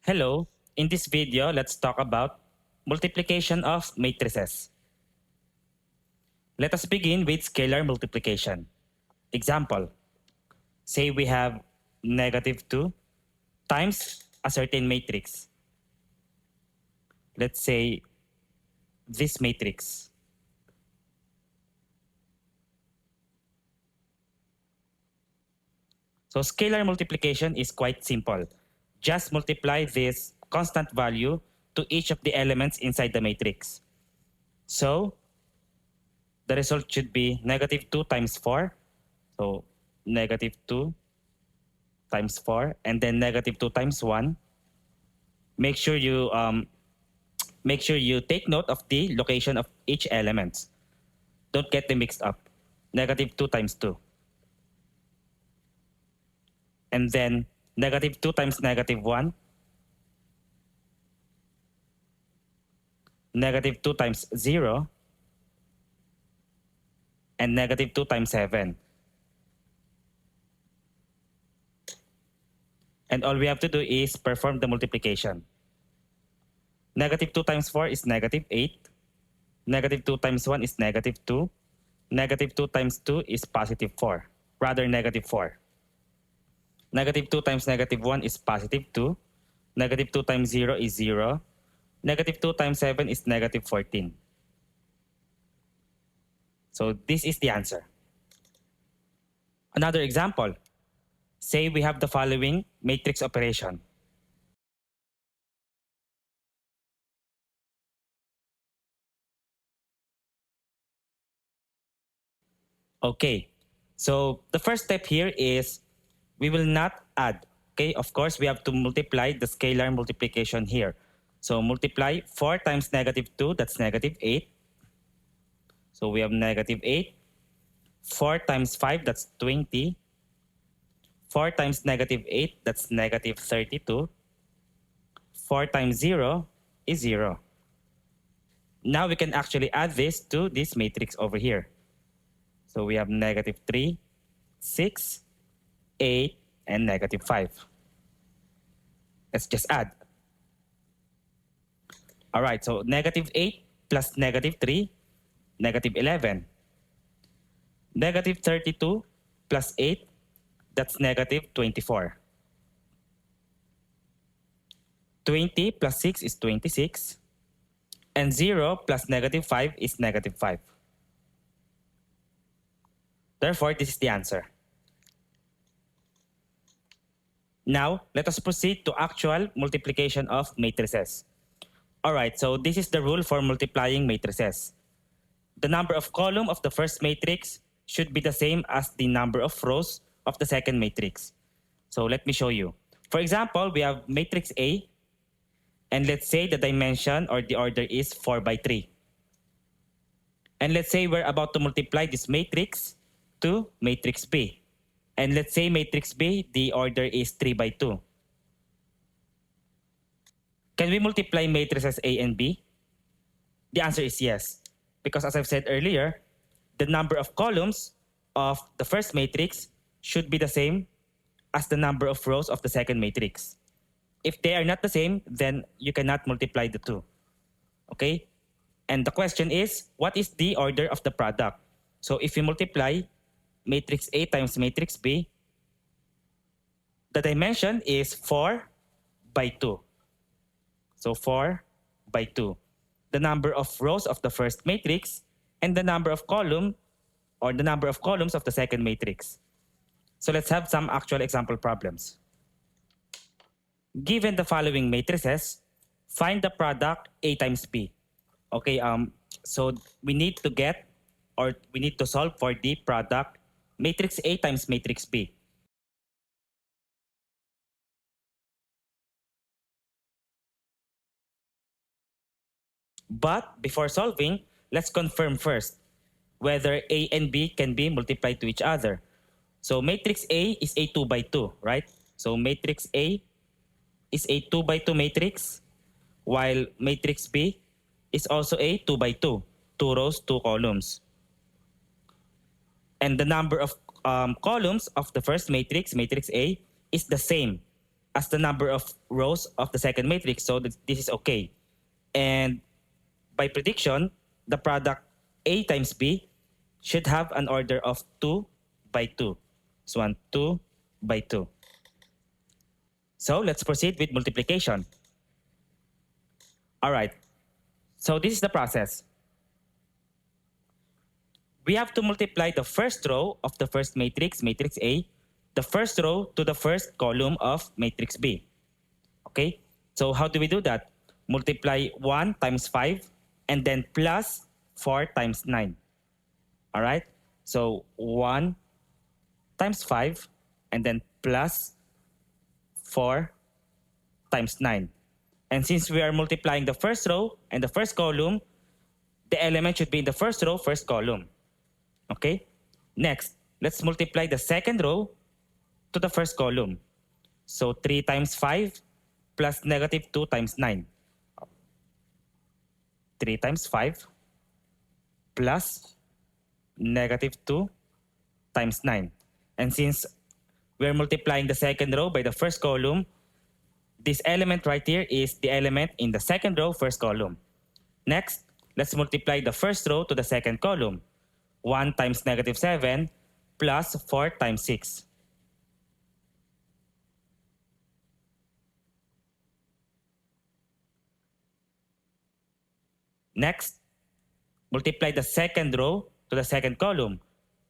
Hello, in this video, let's talk about multiplication of matrices. Let us begin with scalar multiplication. Example, say we have -2 times a certain matrix. Let's say this matrix. So scalar multiplication is quite simple. Just multiply this constant value to each of the elements inside the matrix. So the result should be -2 times 4. So -2 times 4 and then -2 times 1. Make sure you take note of the location of each element. Don't get them mixed up. -2 times 2. And then -2 times -1. -2 times 0. And -2 times 7. And all we have to do is perform the multiplication. -2 times 4 is -8. -2 times 1 is -2. -2 times 2 is +4. Rather, -4. -2 times -1 is +2. -2 times 0 is 0. -2 times 7 is -14. So this is the answer. Another example. Say we have the following matrix operation. Okay, so the first step here is we will not add. Okay, of course, we have to multiply the scalar multiplication here. So multiply 4 times -2, that's -8. So we have -8. 4 times 5, that's 20. 4 times -8, that's -32. 4 times 0 is 0. Now we can actually add this to this matrix over here. So we have -3, 6, 8, and -5. Let's just add. All right, so -8 plus -3, -11. -32 plus 8, that's -24. 20 plus 6 is 26. And 0 plus -5 is -5. Therefore, this is the answer. Now, let us proceed to actual multiplication of matrices. Alright, so this is the rule for multiplying matrices. The number of columns of the first matrix should be the same as the number of rows of the second matrix. So let me show you. For example, we have matrix A, and let's say the dimension or the order is 4 by 3. And let's say we're about to multiply this matrix to matrix B. And let's say matrix B, the order is 3 by 2. Can we multiply matrices A and B? The answer is yes. Because as I've said earlier, the number of columns of the first matrix should be the same as the number of rows of the second matrix. If they are not the same, then you cannot multiply the two. Okay? And the question is, what is the order of the product? So if you multiply matrix A times matrix B, the dimension is 4 by 2. So 4 by 2. The number of rows of the first matrix and the number of columns of the second matrix. So let's have some actual example problems. Given the following matrices, find the product A times B. Okay, so we need to solve for the product matrix A times matrix B. But before solving, let's confirm first whether A and B can be multiplied to each other. So matrix A is a 2 by 2, right? So matrix A is a 2 by 2 matrix, while matrix B is also a 2 by 2, 2 rows, 2 columns. And the number of columns of the first matrix, matrix A, is the same as the number of rows of the second matrix, so this is okay. And by prediction, the product A times B should have an order of 2 by 2. So 2 by 2. So let's proceed with multiplication. All right. So this is the process. We have to multiply the first row of the first matrix, matrix A, the first row to the first column of matrix B. Okay? So how do we do that? Multiply 1 times 5 and then plus 4 times 9. All right? So 1 times 5 and then plus 4 times 9. And since we are multiplying the first row and the first column, the element should be in the first row, first column. Okay? Next, let's multiply the second row to the first column. So 3 times 5 plus negative 2 times 9. 3 times 5 plus negative 2 times 9. And since we're multiplying the second row by the first column, this element right here is the element in the second row, first column. Next, let's multiply the first row to the second column. 1 times negative 7 plus 4 times 6. Next, multiply the second row to the second column.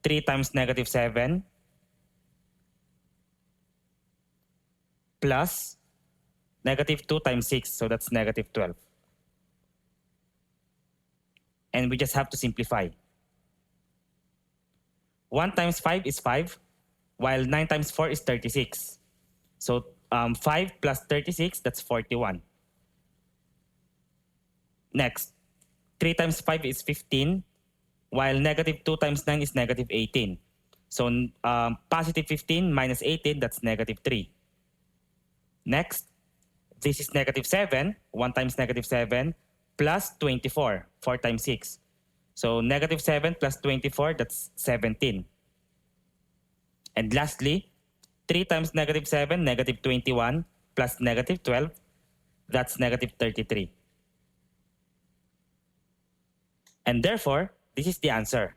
3 times negative 7 plus negative 2 times 6, so that's negative 12. And we just have to simplify. 1 times 5 is 5, while 9 times 4 is 36. So 5 plus 36, that's 41. Next, 3 times 5 is 15, while negative 2 times 9 is negative 18. So positive 15 minus 18, that's negative 3. Next, this is negative 7, 1 times negative 7, plus 24, 4 times 6. So negative 7 plus 24, that's 17. And lastly, 3 times negative 7, negative 21, plus negative 12, that's negative 33. And therefore, this is the answer.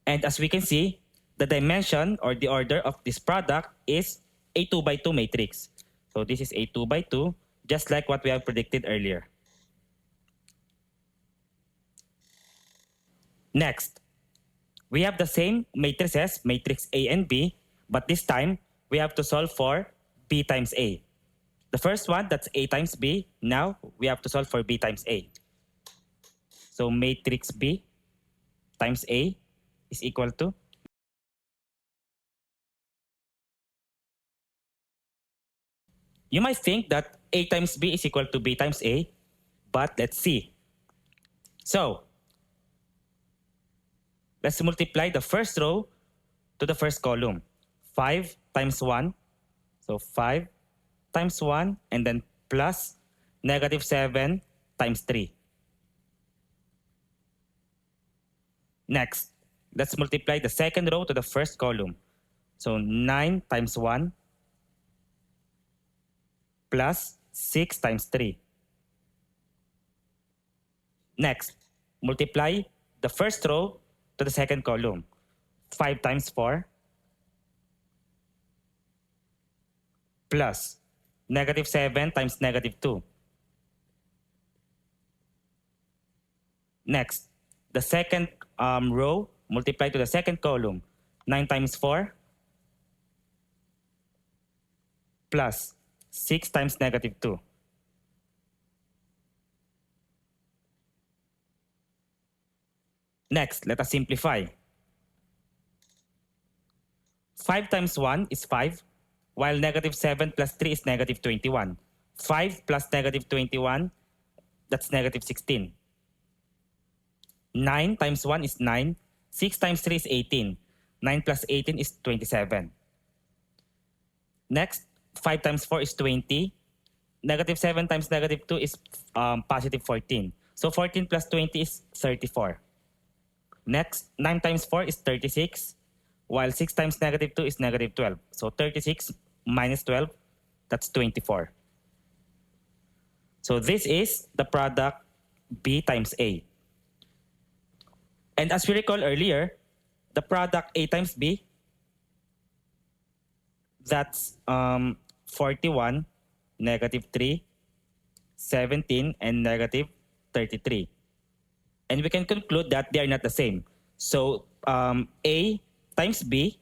And as we can see, the dimension or the order of this product is a 2 by 2 matrix. So this is a 2 by 2, just like what we have predicted earlier. Next, we have the same matrices, matrix A and B, but this time we have to solve for B times A. The first one, that's A times B. Now we have to solve for B times A. So matrix B times A is equal to you might think that A times B is equal to B times A, but let's see. So let's multiply the first row to the first column. 5 times 1. So 5 times 1 and then plus negative 7 times 3. Next, let's multiply the second row to the first column. So 9 times 1 plus 6 times 3. Next, multiply the first row to the second column. 5 times 4 plus negative 7 times negative 2. Next, the second row, multiply to the second column. 9 times 4 plus 6 times negative 2. Next, let us simplify. 5 times 1 is 5, while negative 7 plus 3 is negative 21. 5 plus negative 21, that's negative 16. 9 times 1 is 9. 6 times 3 is 18. 9 plus 18 is 27. Next, 5 times 4 is 20. Negative 7 times negative 2 is positive 14. So 14 plus 20 is 34. Next, 9 times 4 is 36, while 6 times negative 2 is negative 12. So 36 minus 12, That's 24. So this is the product B times A. And as we recall earlier, the product A times B, that's 41, -3, 17, and -33. And we can conclude that they are not the same. So A times B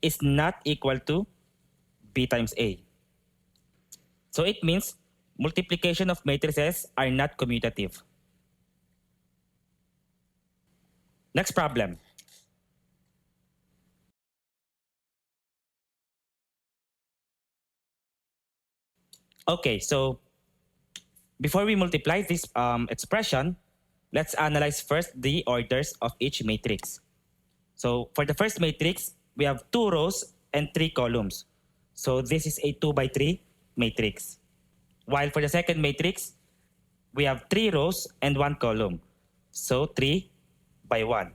is not equal to B times A. So it means multiplication of matrices are not commutative. Next problem. Okay, so before we multiply this expression, let's analyze first the orders of each matrix. So for the first matrix, we have 2 rows and 3 columns. So this is a 2 by 3 matrix. While for the second matrix, we have 3 rows and 1 column. So 3 by 1.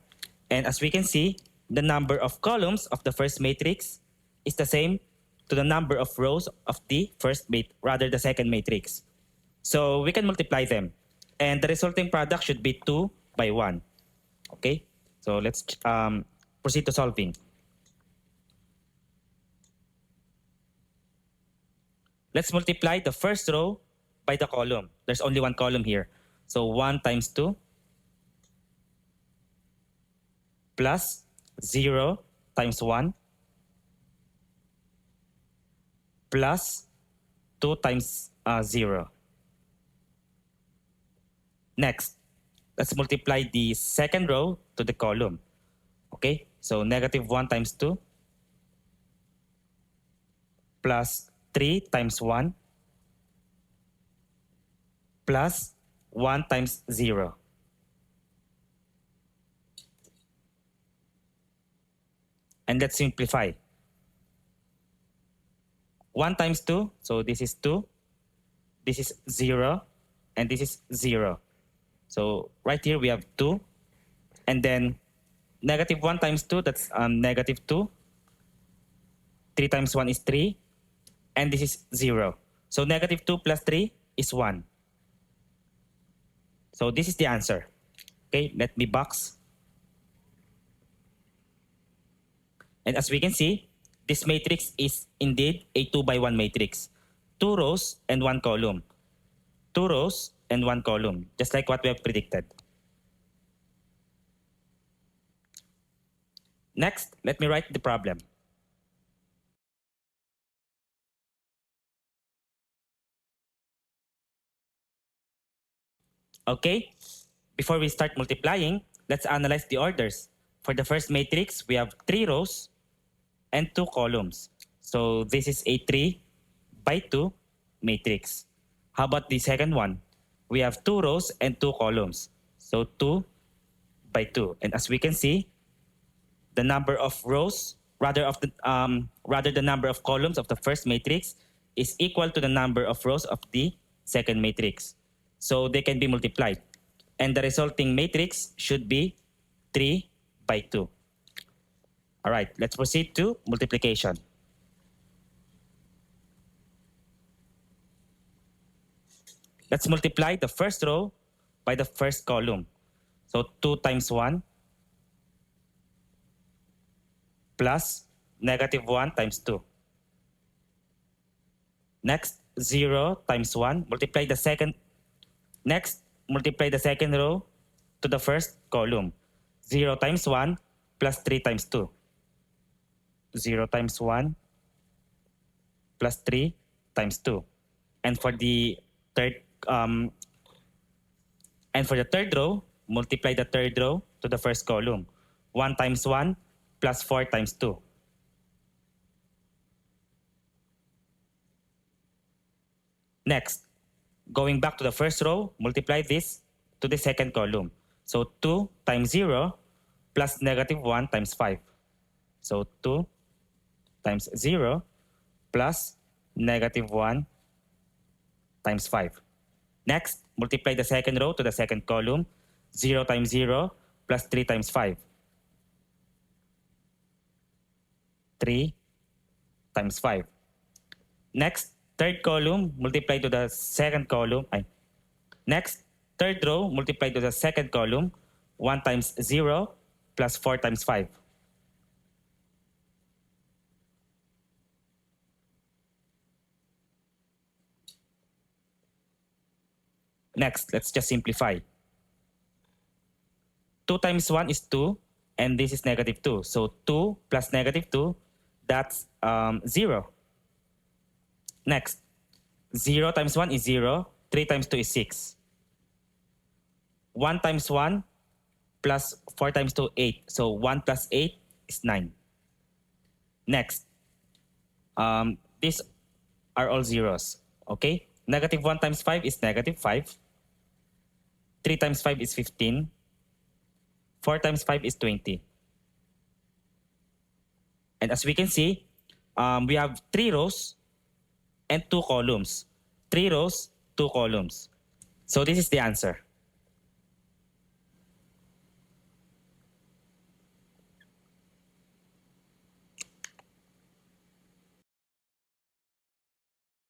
And as we can see, the number of columns of the first matrix is the same to the number of rows of the the second matrix. So we can multiply them. And the resulting product should be 2 by 1. Okay? So let's proceed to solving. Let's multiply the first row by the column. There's only one column here. So 1 times 2 plus 0 times 1 plus 2 times 0. Next, let's multiply the second row to the column. Okay, so -1 times 2 plus 3 times 1 plus 1 times 0. And let's simplify. 1 times 2, so this is 2, this is 0, and this is 0. So right here we have 2, and then -1 times 2, that's -2. 3 times 1 is 3, and this is 0. So -2 plus 3 is 1. So this is the answer. Okay, let me box. And as we can see, this matrix is indeed a 2 by 1 matrix. 2 rows and 1 column. 2 rows and 1 column, just like what we have predicted. Next, let me write the problem. Okay, before we start multiplying, let's analyze the orders. For the first matrix, we have 3 rows and 2 columns. So this is a 3 by 2 matrix. How about the second one? We have 2 rows and 2 columns. So 2 by 2. And as we can see, the number of rows, rather the number of columns of the first matrix is equal to the number of rows of the second matrix. So they can be multiplied. And the resulting matrix should be 3 by 2. All right, let's proceed to multiplication. Let's multiply the first row by the first column. So 2 times 1 plus -1 times 2. Next, 0 times 1. Multiply the second. Next, multiply the second row to the first column. 0 times 1 plus 3 times 2. 0 times 1 plus 3 times 2. And for the third row, multiply the third row to the first column. 1 times 1 plus 4 times 2. Next, going back to the first row, multiply this to the second column. So 2 times 0 plus -1 times 5. So 2 times 0 plus -1 times 5. Next, multiply the second row to the second column. 0 times 0 plus 3 times 5. 3 times 5. Next, third column multiply to the second column. Next, third row multiply to the second column. 1 times 0 plus 4 times 5. Next, let's just simplify. 2 times 1 is 2, and this is negative 2. So 2 plus negative 2, that's 0. Next, 0 times 1 is 0. 3 times 2 is 6. 1 times 1 plus 4 times 2, 8. So 1 plus 8 is 9. Next, these are all zeros. Okay? Negative 1 times 5 is negative 5. 3 times 5 is 15. 4 times 5 is 20. And as we can see, we have 3 rows and 2 columns. 3 rows, 2 columns. So this is the answer.